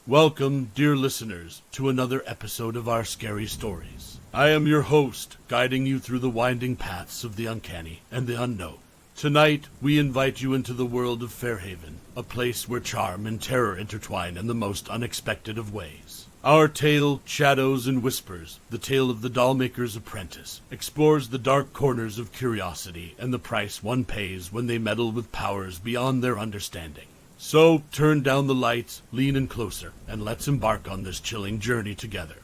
Welcome, dear listeners, to another episode of our scary stories. I am your host, guiding you through the winding paths of the uncanny and the unknown. Tonight, we invite you into the world of Fairhaven, a place where charm and terror intertwine in the most unexpected of ways. Our tale, Shadows and Whispers, the tale of the Dollmaker's Apprentice, explores the dark corners of curiosity and the price one pays when they meddle with powers beyond their understanding. So, turn down the lights, lean in closer, and let's embark on this chilling journey together.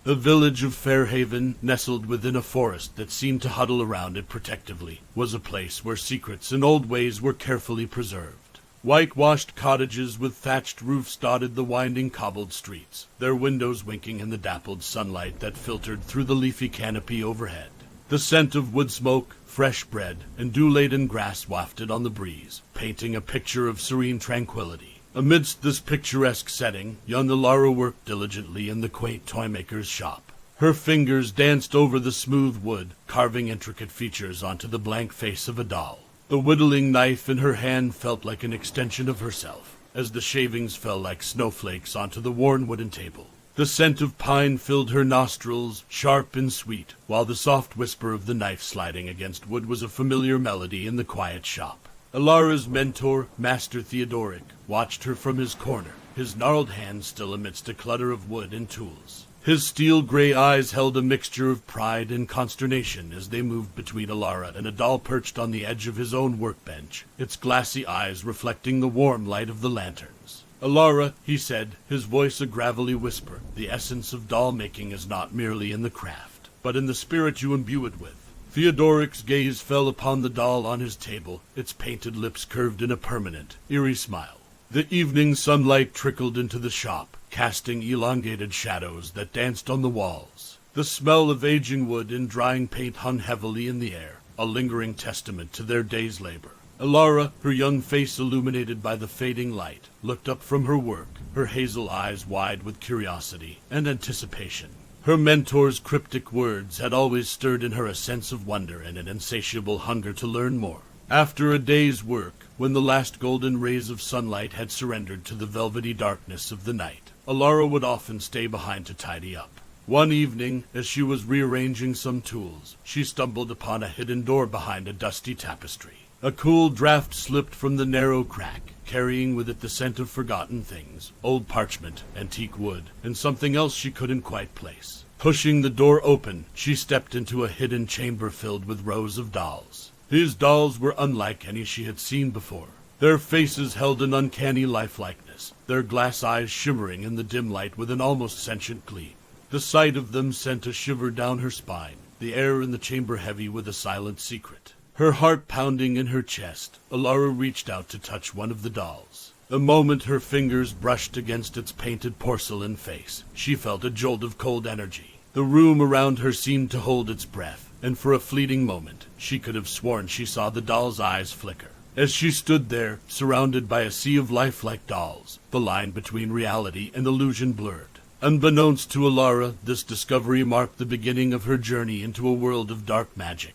The village of Fairhaven, nestled within a forest that seemed to huddle around it protectively, was a place where secrets and old ways were carefully preserved. Whitewashed cottages with thatched roofs dotted the winding cobbled streets, their windows winking in the dappled sunlight that filtered through the leafy canopy overhead. The scent of wood smoke, fresh bread, and dew-laden grass wafted on the breeze, painting a picture of serene tranquility. Amidst this picturesque setting, young Alara worked diligently in the quaint toymaker's shop. Her fingers danced over the smooth wood, carving intricate features onto the blank face of a doll. The whittling knife in her hand felt like an extension of herself, as the shavings fell like snowflakes onto the worn wooden table. The scent of pine filled her nostrils, sharp and sweet, while the soft whisper of the knife sliding against wood was a familiar melody in the quiet shop. Alara's mentor, Master Theodoric, watched her from his corner, his gnarled hands still amidst a clutter of wood and tools. His steel-gray eyes held a mixture of pride and consternation as they moved between Alara and a doll perched on the edge of his own workbench, its glassy eyes reflecting the warm light of the lanterns. "Alara," he said, his voice a gravelly whisper, "the essence of doll-making is not merely in the craft, but in the spirit you imbue it with." Theodoric's gaze fell upon the doll on his table, its painted lips curved in a permanent, eerie smile. The evening sunlight trickled into the shop, casting elongated shadows that danced on the walls. The smell of aging wood and drying paint hung heavily in the air, a lingering testament to their day's labor. Alara, her young face illuminated by the fading light, looked up from her work, her hazel eyes wide with curiosity and anticipation. Her mentor's cryptic words had always stirred in her a sense of wonder and an insatiable hunger to learn more. After a day's work, when the last golden rays of sunlight had surrendered to the velvety darkness of the night, Alara would often stay behind to tidy up. One evening, as she was rearranging some tools, she stumbled upon a hidden door behind a dusty tapestry. A cool draft slipped from the narrow crack, carrying with it the scent of forgotten things, old parchment, antique wood, and something else she couldn't quite place. Pushing the door open, she stepped into a hidden chamber filled with rows of dolls. These dolls were unlike any she had seen before. Their faces held an uncanny lifelikeness, their glass eyes shimmering in the dim light with an almost sentient gleam. The sight of them sent a shiver down her spine, the air in the chamber heavy with a silent secret. Her heart pounding in her chest, Alara reached out to touch one of the dolls. The moment her fingers brushed against its painted porcelain face, she felt a jolt of cold energy. The room around her seemed to hold its breath, and for a fleeting moment, she could have sworn she saw the doll's eyes flicker. As she stood there, surrounded by a sea of lifelike dolls, the line between reality and illusion blurred. Unbeknownst to Alara, this discovery marked the beginning of her journey into a world of dark magic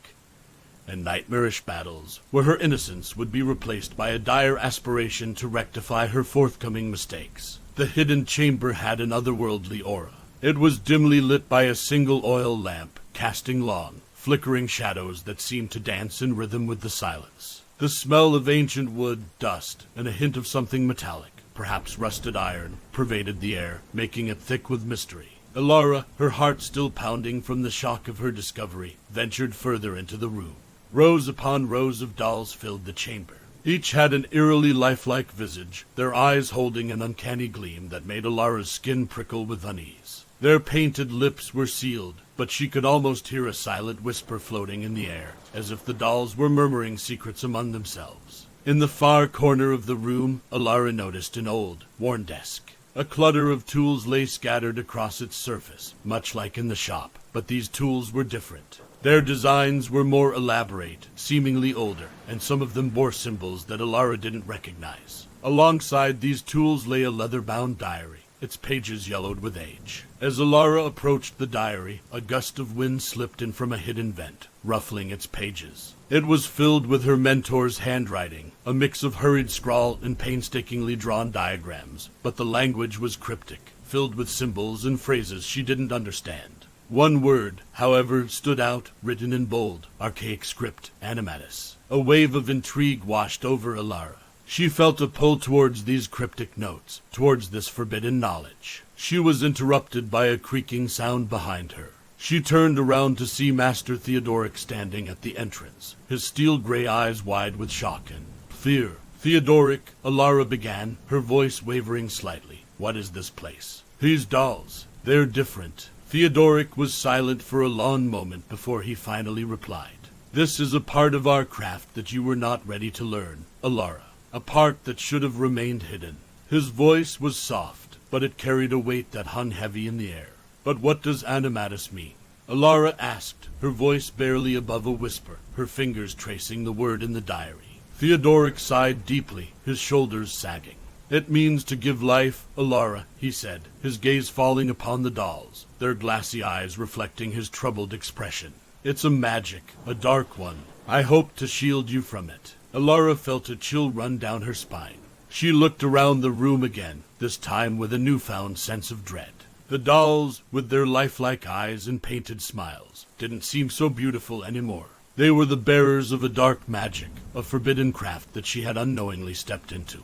and nightmarish battles, where her innocence would be replaced by a dire aspiration to rectify her forthcoming mistakes. The hidden chamber had an otherworldly aura. It was dimly lit by a single oil lamp, casting long, flickering shadows that seemed to dance in rhythm with the silence. The smell of ancient wood, dust, and a hint of something metallic, perhaps rusted iron, pervaded the air, making it thick with mystery. Alara, her heart still pounding from the shock of her discovery, ventured further into the room. Rows upon rows of dolls filled the chamber. Each had an eerily lifelike visage, their eyes holding an uncanny gleam that made Alara's skin prickle with unease. Their painted lips were sealed, but she could almost hear a silent whisper floating in the air, as if the dolls were murmuring secrets among themselves. In the far corner of the room, Alara noticed an old, worn desk. A clutter of tools lay scattered across its surface, much like in the shop, but these tools were different. Their designs were more elaborate, seemingly older, and some of them bore symbols that Alara didn't recognize. Alongside these tools lay a leather-bound diary, its pages yellowed with age. As Alara approached the diary, a gust of wind slipped in from a hidden vent, ruffling its pages. It was filled with her mentor's handwriting, a mix of hurried scrawl and painstakingly drawn diagrams, but the language was cryptic, filled with symbols and phrases she didn't understand. One word, however, stood out, written in bold, archaic script, animatus. A wave of intrigue washed over Alara. She felt a pull towards these cryptic notes, towards this forbidden knowledge. She was interrupted by a creaking sound behind her. She turned around to see Master Theodoric standing at the entrance, his steel-gray eyes wide with shock and fear. "Theodoric," Alara began, her voice wavering slightly. "What is this place?" "These dolls. They're different." Theodoric was silent for a long moment before he finally replied. "This is a part of our craft that you were not ready to learn, Alara. A part that should have remained hidden." His voice was soft, but it carried a weight that hung heavy in the air. "But what does animatus mean?" Alara asked, her voice barely above a whisper, her fingers tracing the word in the diary. Theodoric sighed deeply, his shoulders sagging. "It means to give life, Alara," he said, his gaze falling upon the dolls, their glassy eyes reflecting his troubled expression. "It's a magic, a dark one. I hope to shield you from it." Alara felt a chill run down her spine. She looked around the room again, this time with a newfound sense of dread. The dolls, with their lifelike eyes and painted smiles, didn't seem so beautiful anymore. They were the bearers of a dark magic, a forbidden craft that she had unknowingly stepped into.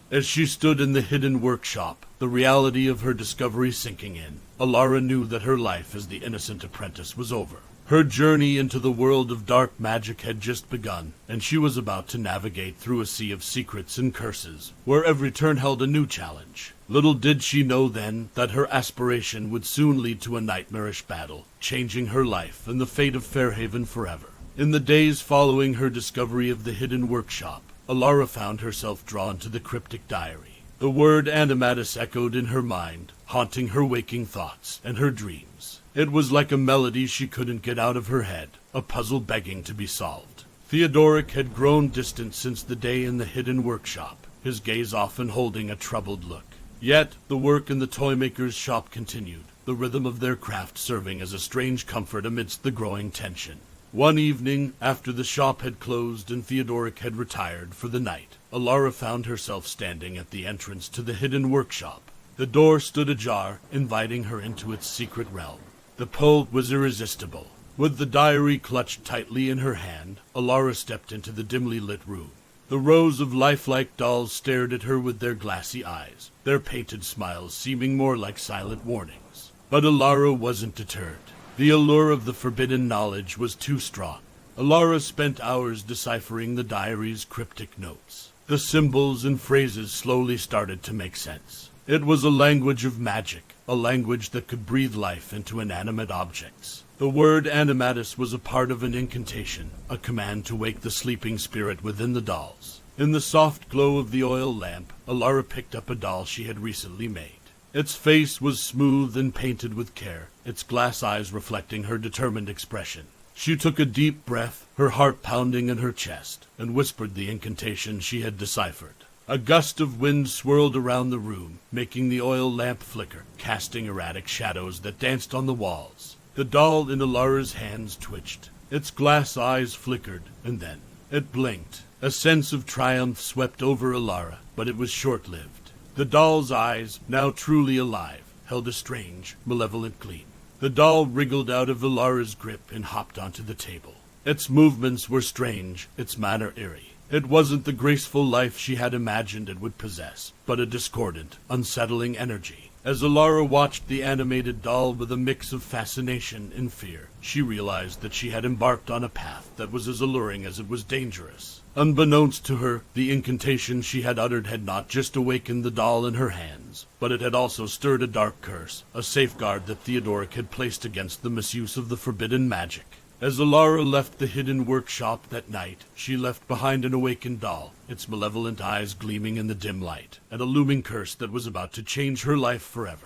As she stood in the hidden workshop, the reality of her discovery sinking in, Alara knew that her life as the innocent apprentice was over. Her journey into the world of dark magic had just begun, and she was about to navigate through a sea of secrets and curses, where every turn held a new challenge. Little did she know then that her aspiration would soon lead to a nightmarish battle, changing her life and the fate of Fairhaven forever. In the days following her discovery of the hidden workshop, Alara found herself drawn to the cryptic diary. The word animatus echoed in her mind, haunting her waking thoughts and her dreams. It was like a melody she couldn't get out of her head, a puzzle begging to be solved. Theodoric had grown distant since the day in the hidden workshop, his gaze often holding a troubled look. Yet the work in the toymaker's shop continued, the rhythm of their craft serving as a strange comfort amidst the growing tension. One evening, after the shop had closed and Theodoric had retired for the night, Alara found herself standing at the entrance to the hidden workshop. The door stood ajar, inviting her into its secret realm. The pull was irresistible. With the diary clutched tightly in her hand, Alara stepped into the dimly lit room. The rows of lifelike dolls stared at her with their glassy eyes, their painted smiles seeming more like silent warnings. But Alara wasn't deterred. The allure of the forbidden knowledge was too strong. Alara spent hours deciphering the diary's cryptic notes. The symbols and phrases slowly started to make sense. It was a language of magic, a language that could breathe life into inanimate objects. The word animatus was a part of an incantation, a command to wake the sleeping spirit within the dolls. In the soft glow of the oil lamp, Alara picked up a doll she had recently made. Its face was smooth and painted with care, its glass eyes reflecting her determined expression. She took a deep breath, her heart pounding in her chest, and whispered the incantation she had deciphered. A gust of wind swirled around the room, making the oil lamp flicker, casting erratic shadows that danced on the walls. The doll in Alara's hands twitched. Its glass eyes flickered, and then it blinked. A sense of triumph swept over Alara, but it was short-lived. The doll's eyes, now truly alive, held a strange, malevolent gleam. The doll wriggled out of Alara's grip and hopped onto the table. Its movements were strange, its manner eerie. It wasn't the graceful life she had imagined it would possess, but a discordant, unsettling energy. As Alara watched the animated doll with a mix of fascination and fear, she realized that she had embarked on a path that was as alluring as it was dangerous. Unbeknownst to her, the incantation she had uttered had not just awakened the doll in her hands, but it had also stirred a dark curse, a safeguard that Theodoric had placed against the misuse of the forbidden magic. As Alara left the hidden workshop that night, she left behind an awakened doll, its malevolent eyes gleaming in the dim light, and a looming curse that was about to change her life forever.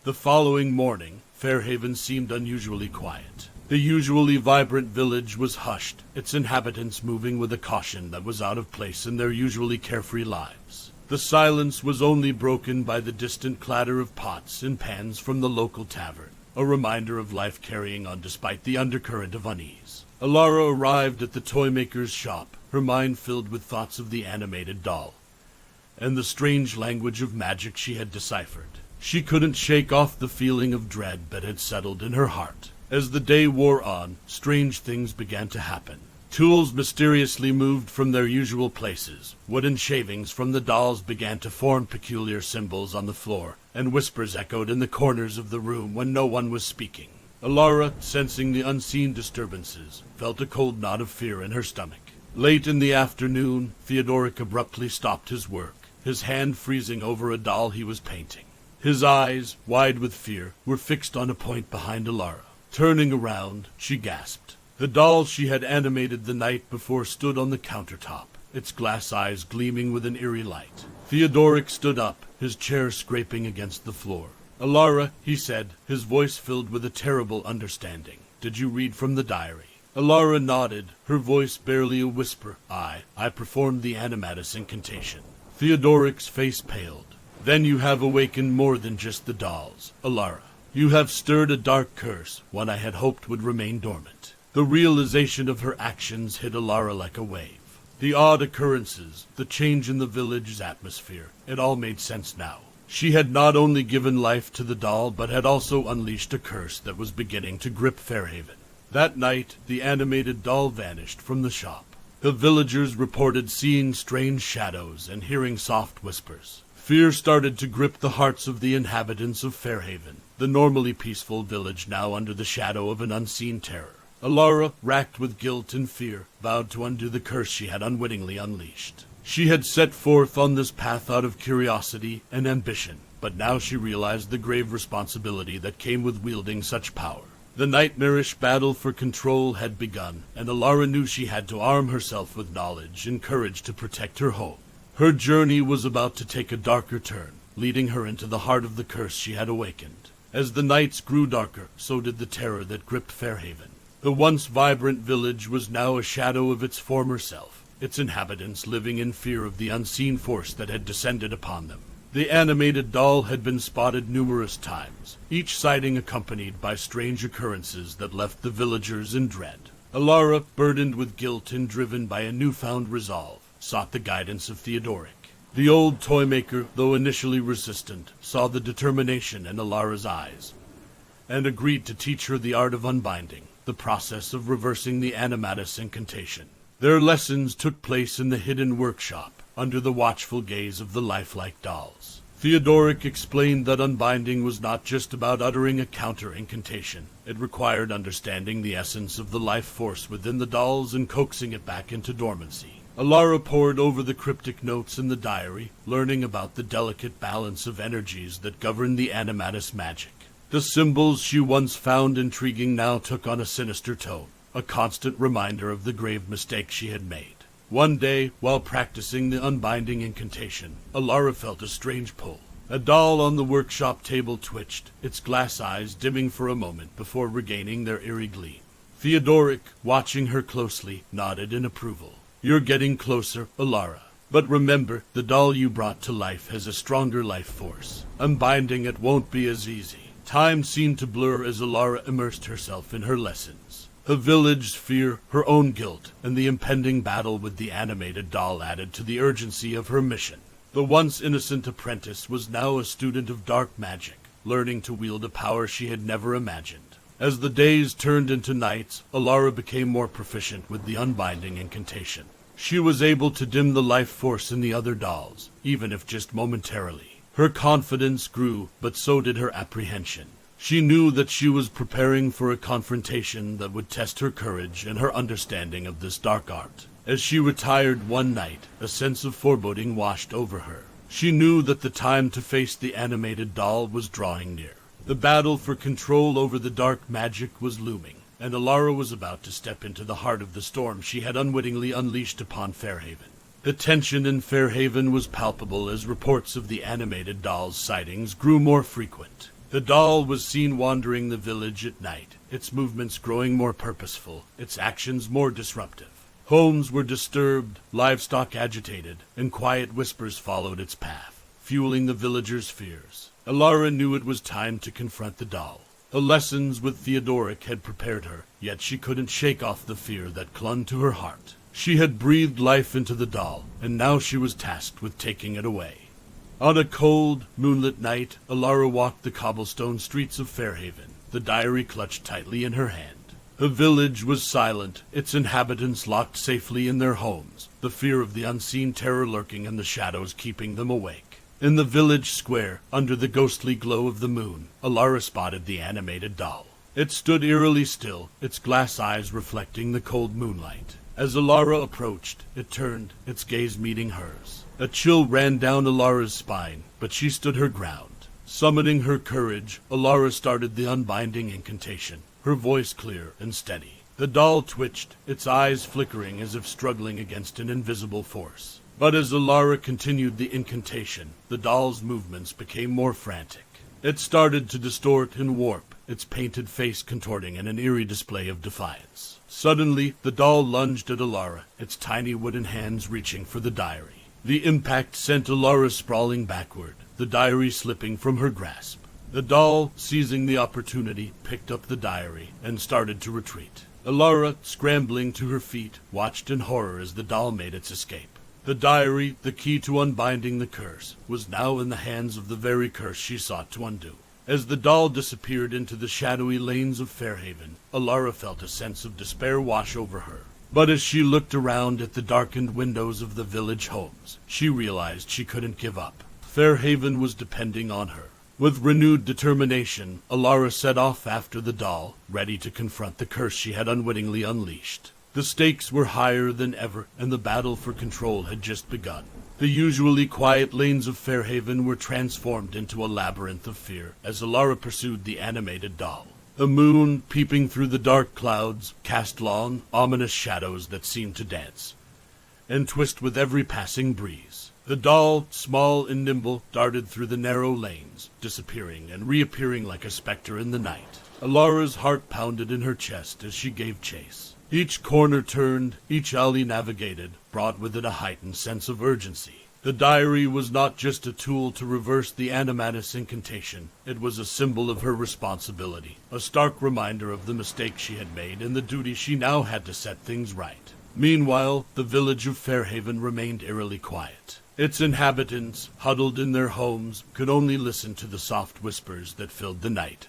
The following morning, Fairhaven seemed unusually quiet. The usually vibrant village was hushed, its inhabitants moving with a caution that was out of place in their usually carefree lives. The The silence was only broken by the distant clatter of pots and pans from the local tavern, a reminder of life carrying on despite the undercurrent of unease. Alara arrived at the toymaker's shop, her mind filled with thoughts of the animated doll, and the strange language of magic she had deciphered. She couldn't shake off the feeling of dread that had settled in her heart. As the day wore on, strange things began to happen. Tools mysteriously moved from their usual places. Wooden shavings from the dolls began to form peculiar symbols on the floor, and whispers echoed in the corners of the room when no one was speaking. Alara, sensing the unseen disturbances, felt a cold knot of fear in her stomach. Late in the afternoon, Theodoric abruptly stopped his work, his hand freezing over a doll he was painting. His eyes, wide with fear, were fixed on a point behind Alara. Turning around, she gasped. The doll she had animated the night before stood on the countertop, its glass eyes gleaming with an eerie light. Theodoric stood up, his chair scraping against the floor. "Alara," he said, his voice filled with a terrible understanding. "Did you read from the diary?" Alara nodded, her voice barely a whisper. I performed the animatus incantation." Theodoric's face paled. "Then you have awakened more than just the dolls, Alara. You have stirred a dark curse, one I had hoped would remain dormant." The realization of her actions hit Alara like a wave. The odd occurrences, the change in the village's atmosphere, it all made sense now. She had not only given life to the doll, but had also unleashed a curse that was beginning to grip Fairhaven. That night, the animated doll vanished from the shop. The villagers reported seeing strange shadows and hearing soft whispers. Fear started to grip the hearts of the inhabitants of Fairhaven, the normally peaceful village now under the shadow of an unseen terror. Alara, racked with guilt and fear, vowed to undo the curse she had unwittingly unleashed. She had set forth on this path out of curiosity and ambition, but now she realized the grave responsibility that came with wielding such power. The nightmarish battle for control had begun, and Alara knew she had to arm herself with knowledge and courage to protect her home. Her journey was about to take a darker turn, leading her into the heart of the curse she had awakened. As the nights grew darker, so did the terror that gripped Fairhaven. The once vibrant village was now a shadow of its former self, its inhabitants living in fear of the unseen force that had descended upon them. The animated doll had been spotted numerous times, each sighting accompanied by strange occurrences that left the villagers in dread. Alara, burdened with guilt and driven by a newfound resolve, sought the guidance of Theodoric. The old toymaker, though initially resistant, saw the determination in Alara's eyes, and agreed to teach her the art of unbinding, the process of reversing the animatus incantation. Their lessons took place in the hidden workshop, under the watchful gaze of the lifelike dolls. Theodoric explained that unbinding was not just about uttering a counter-incantation. It required understanding the essence of the life force within the dolls and coaxing it back into dormancy. Alara pored over the cryptic notes in the diary, learning about the delicate balance of energies that govern the animatus magic. The symbols she once found intriguing now took on a sinister tone, a constant reminder of the grave mistake she had made. One day, while practicing the unbinding incantation, Alara felt a strange pull. A doll on the workshop table twitched, its glass eyes dimming for a moment before regaining their eerie gleam. Theodoric, watching her closely, nodded in approval. "You're getting closer, Alara. But remember, the doll you brought to life has a stronger life force. Unbinding it won't be as easy." Time seemed to blur as Alara immersed herself in her lessons. The village's fear, her own guilt, and the impending battle with the animated doll added to the urgency of her mission. The once innocent apprentice was now a student of dark magic, learning to wield a power she had never imagined. As the days turned into nights, Alara became more proficient with the unbinding incantation. She was able to dim the life force in the other dolls, even if just momentarily. Her confidence grew, but so did her apprehension. She knew that she was preparing for a confrontation that would test her courage and her understanding of this dark art. As she retired one night, a sense of foreboding washed over her. She knew that the time to face the animated doll was drawing near. The battle for control over the dark magic was looming, and Alara was about to step into the heart of the storm she had unwittingly unleashed upon Fairhaven. The tension in Fairhaven was palpable as reports of the animated doll's sightings grew more frequent. The doll was seen wandering the village at night, its movements growing more purposeful, its actions more disruptive. Homes were disturbed, livestock agitated, and quiet whispers followed its path, fueling the villagers' fears. Alara knew it was time to confront the doll. The lessons with Theodoric had prepared her, yet she couldn't shake off the fear that clung to her heart. She had breathed life into the doll, and now she was tasked with taking it away. On a cold, moonlit night, Alara walked the cobblestone streets of Fairhaven, the diary clutched tightly in her hand. The village was silent, its inhabitants locked safely in their homes, the fear of the unseen terror lurking in the shadows keeping them awake. In the village square, under the ghostly glow of the moon, Alara spotted the animated doll. It stood eerily still, its glass eyes reflecting the cold moonlight. As Alara approached, it turned, its gaze meeting hers. A chill ran down Alara's spine, but she stood her ground. Summoning her courage, Alara started the unbinding incantation, her voice clear and steady. The doll twitched, its eyes flickering as if struggling against an invisible force. But as Alara continued the incantation, the doll's movements became more frantic. It started to distort and warp, its painted face contorting in an eerie display of defiance. Suddenly, the doll lunged at Alara, its tiny wooden hands reaching for the diary. The impact sent Alara sprawling backward, the diary slipping from her grasp. The doll, seizing the opportunity, picked up the diary and started to retreat. Alara, scrambling to her feet, watched in horror as the doll made its escape. The diary, the key to unbinding the curse, was now in the hands of the very curse she sought to undo. As the doll disappeared into the shadowy lanes of Fairhaven, Alara felt a sense of despair wash over her. But as she looked around at the darkened windows of the village homes, she realized she couldn't give up. Fairhaven was depending on her. With renewed determination, Alara set off after the doll, ready to confront the curse she had unwittingly unleashed. The stakes were higher than ever, and the battle for control had just begun. The usually quiet lanes of Fairhaven were transformed into a labyrinth of fear as Alara pursued the animated doll. The moon, peeping through the dark clouds, cast long, ominous shadows that seemed to dance and twist with every passing breeze. The doll, small and nimble, darted through the narrow lanes, disappearing and reappearing like a specter in the night. Alara's heart pounded in her chest as she gave chase. Each corner turned, each alley navigated, brought with it a heightened sense of urgency. The diary was not just a tool to reverse the animatus incantation. It was a symbol of her responsibility, a stark reminder of the mistake she had made and the duty she now had to set things right. Meanwhile, the village of Fairhaven remained eerily quiet. Its inhabitants, huddled in their homes, could only listen to the soft whispers that filled the night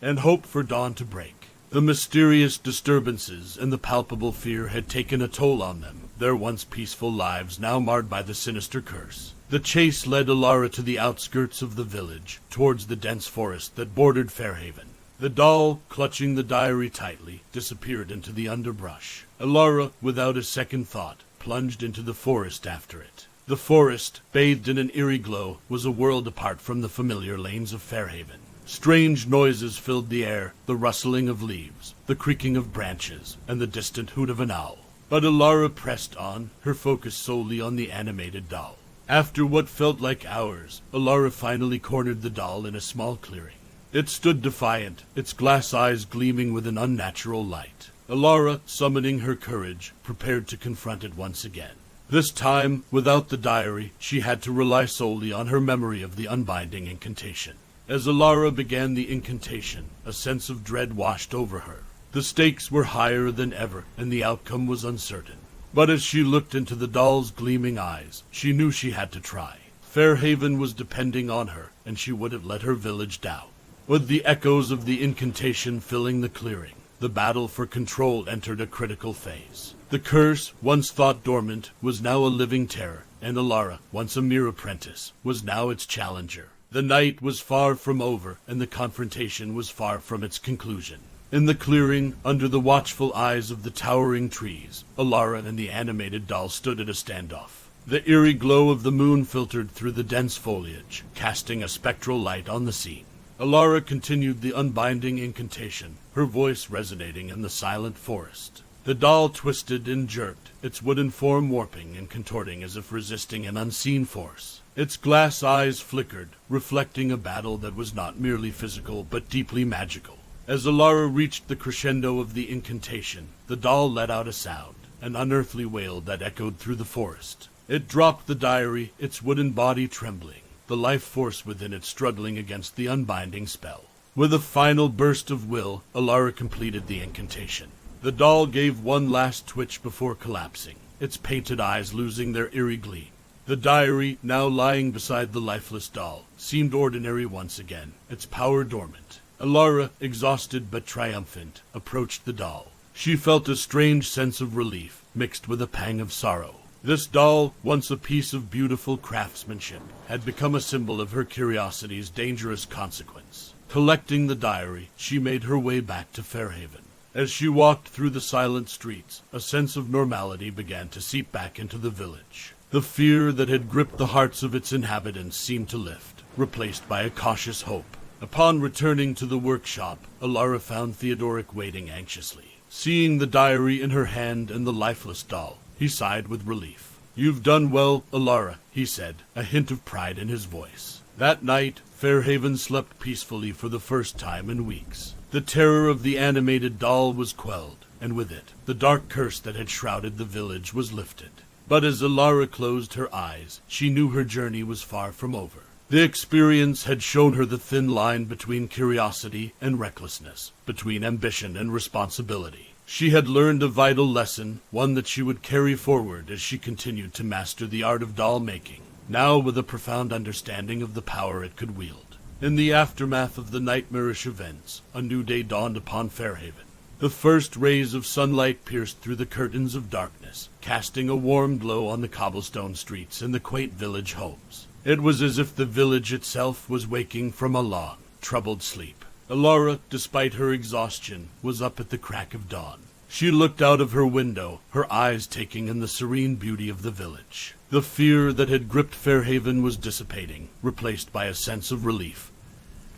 and hope for dawn to break. The mysterious disturbances and the palpable fear had taken a toll on them, their once peaceful lives now marred by the sinister curse. The chase led Alara to the outskirts of the village, towards the dense forest that bordered Fairhaven. The doll, clutching the diary tightly, disappeared into the underbrush. Alara, without a second thought, plunged into the forest after it. The forest, bathed in an eerie glow, was a world apart from the familiar lanes of Fairhaven. Strange noises filled the air, the rustling of leaves, the creaking of branches, and the distant hoot of an owl. But Alara pressed on, her focus solely on the animated doll. After what felt like hours, Alara finally cornered the doll in a small clearing. It stood defiant, its glass eyes gleaming with an unnatural light. Alara, summoning her courage, prepared to confront it once again. This time, without the diary, she had to rely solely on her memory of the unbinding incantation. As Alara began the incantation, a sense of dread washed over her. The stakes were higher than ever, and the outcome was uncertain. But as she looked into the doll's gleaming eyes, she knew she had to try. Fairhaven was depending on her, and she wouldn't let her village down. With the echoes of the incantation filling the clearing, the battle for control entered a critical phase. The curse, once thought dormant, was now a living terror, and Alara, once a mere apprentice, was now its challenger. The night was far from over, and the confrontation was far from its conclusion. In the clearing, under the watchful eyes of the towering trees, Alara and the animated doll stood at a standoff. The eerie glow of the moon filtered through the dense foliage, casting a spectral light on the scene. Alara continued the unbinding incantation, her voice resonating in the silent forest. The doll twisted and jerked, its wooden form warping and contorting as if resisting an unseen force. Its glass eyes flickered, reflecting a battle that was not merely physical but deeply magical. As Alara reached the crescendo of the incantation, the doll let out a sound. an unearthly wail that echoed through the forest. It dropped the diary, its wooden body trembling, the life force within it struggling against the unbinding spell. With a final burst of will, Alara completed the incantation. The doll gave one last twitch before collapsing, its painted eyes losing their eerie gleam. The diary, now lying beside the lifeless doll, seemed ordinary once again, its power dormant. Alara, exhausted but triumphant, approached the doll. She felt a strange sense of relief, mixed with a pang of sorrow. This doll, once a piece of beautiful craftsmanship, had become a symbol of her curiosity's dangerous consequence. Collecting the diary, she made her way back to Fairhaven. As she walked through the silent streets, a sense of normality began to seep back into the village. The fear that had gripped the hearts of its inhabitants seemed to lift, replaced by a cautious hope. Upon returning to the workshop, Alara found Theodoric waiting anxiously. Seeing the diary in her hand and the lifeless doll, he sighed with relief. "You've done well, Alara," he said, a hint of pride in his voice. That night, Fairhaven slept peacefully for the first time in weeks. The terror of the animated doll was quelled, and with it, the dark curse that had shrouded the village was lifted. But as Alara closed her eyes, she knew her journey was far from over. The experience had shown her the thin line between curiosity and recklessness, between ambition and responsibility. She had learned a vital lesson, one that she would carry forward as she continued to master the art of doll making, now with a profound understanding of the power it could wield. In the aftermath of the nightmarish events, a new day dawned upon Fairhaven. The first rays of sunlight pierced through the curtains of darkness, casting a warm glow on the cobblestone streets and the quaint village homes. It was as if the village itself was waking from a long, troubled sleep. Alara, despite her exhaustion, was up at the crack of dawn. She looked out of her window, her eyes taking in the serene beauty of the village. The fear that had gripped Fairhaven was dissipating, replaced by a sense of relief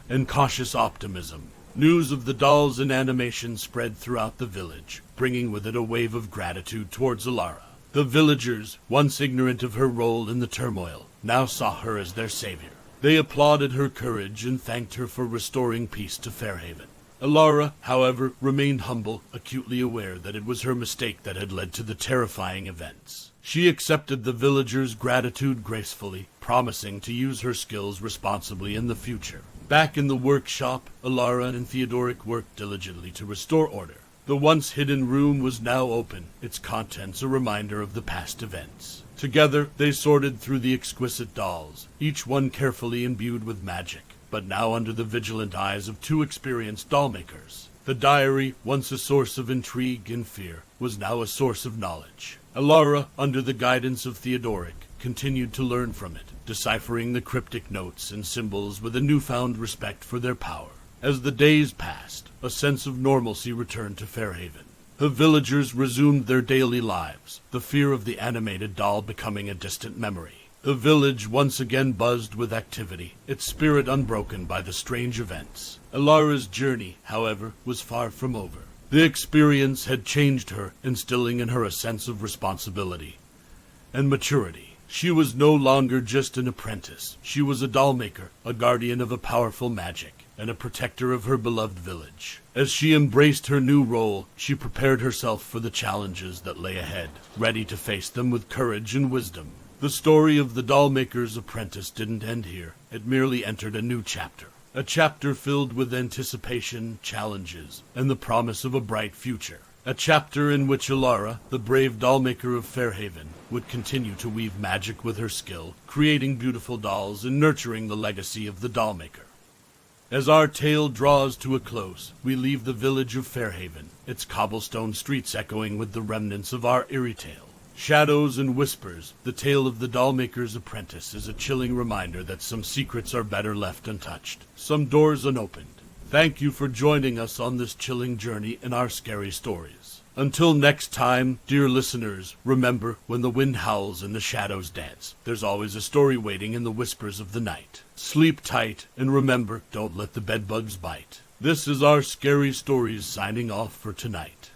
and cautious optimism. News of the dolls in animation spread throughout the village, bringing with it a wave of gratitude towards Alara. The villagers, once ignorant of her role in the turmoil, now saw her as their savior. They applauded her courage and thanked her for restoring peace to Fairhaven. Alara, however, remained humble, acutely aware that it was her mistake that had led to the terrifying events. She accepted the villagers' gratitude gracefully, promising to use her skills responsibly in the future. Back in the workshop, Alara and Theodoric worked diligently to restore order. The once hidden room was now open, its contents a reminder of the past events. Together, they sorted through the exquisite dolls, each one carefully imbued with magic, but now under the vigilant eyes of two experienced dollmakers. The diary, once a source of intrigue and fear, was now a source of knowledge. Alara, under the guidance of Theodoric, continued to learn from it, deciphering the cryptic notes and symbols with a newfound respect for their power. As the days passed, a sense of normalcy returned to Fairhaven. The villagers resumed their daily lives, the fear of the animated doll becoming a distant memory. The village once again buzzed with activity, its spirit unbroken by the strange events. Alara's journey, however, was far from over. The experience had changed her, instilling in her a sense of responsibility and maturity. She was no longer just an apprentice. She was a dollmaker, a guardian of a powerful magic, and a protector of her beloved village. As she embraced her new role, she prepared herself for the challenges that lay ahead, ready to face them with courage and wisdom. The story of the dollmaker's apprentice didn't end here. It merely entered a new chapter. A chapter filled with anticipation, challenges, and the promise of a bright future. A chapter in which Alara, the brave dollmaker of Fairhaven, would continue to weave magic with her skill, creating beautiful dolls and nurturing the legacy of the dollmaker. As our tale draws to a close, we leave the village of Fairhaven, its cobblestone streets echoing with the remnants of our eerie tale. Shadows and whispers, the tale of the dollmaker's apprentice is a chilling reminder that some secrets are better left untouched, some doors unopened. Thank you for joining us on this chilling journey in our scary stories. Until next time, dear listeners, remember, when the wind howls and the shadows dance, there's always a story waiting in the whispers of the night. Sleep tight, and remember, don't let the bedbugs bite. This is our Scary Stories signing off for tonight.